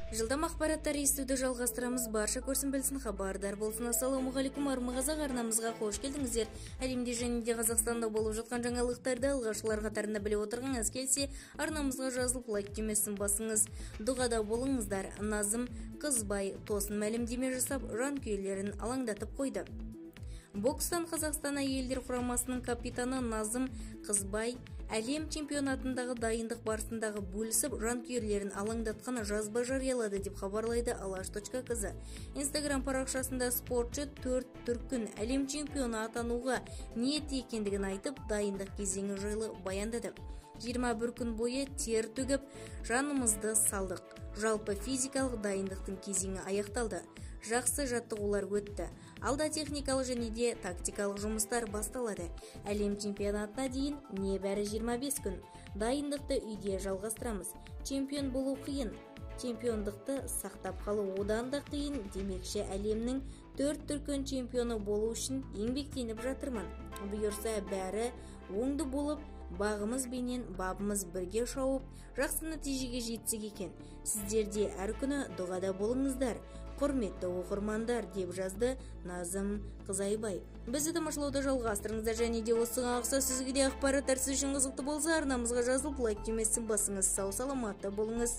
Жылдам ақпараттар естуді жалғастырамыз. Барша көрсін білсін, хабардар болсын. Ассалаумағалейкум, армығазақ арнамызға қош келдіңіздер. Әлемде және де Қазақстанда болып жатқан жаңалықтарды алғашқылар қатарында біле отырғыңыз келсе, арнамызға жазылып лайк түймесін басыңыз. Дұғада болыңыздар. Назым Қызбай тосын мәлімдеме жасап, жанкүйерлерін алаңдатып қойды. Бокстан Қазақстан әйелдер құрамасының капитаны Назым Қызбай әлем чемпионатындағы дайындық барысындағы бөлісіп, жанкүйерлерін алаңдатқан жазба жариялады деп хабарлайды Алаш.кз. Инстаграм парақшасында спортшы 4 дүркін әлем чемпионы атануға ниет екендігін айтып, дайындық кезеңі жайлы баяндады. 21 күн бойы тер төгіп, жанымызды салдық. Жалпы физикалық дайындықтың кезеңі аяқталды. Жақсы жаттығулар өтті. Алда техникалық және де тактикалық жұмыстар басталады. Әлем чемпионатына дейін небәрі 25 күн. Дайындықты үйде жалғастырамыз. Чемпион болу қиын. Чемпиондықты сақтап қалу одан да қиын. Демекші, әлемнің 4 дүркін чемпионы болу үшін еңбектеніп жатырмын. Бұйырса бәрі оңды болып, бағымыз бенен бабымыз бірге шауып, жақсы нәтижеге жетсек екен. Сіздерде әр күні дұғада болыңыздар, құрметті оқырмандар, деп жазды Назым Қызайбай. Бізді тамашалауды жалғастырыңыздар, және де осыған ұқсас сізге де ақпараттар сіз үшін қызықты болса, арнамызға жазылып лайк түймесін басыңыз. Сау саламатта болыңыз.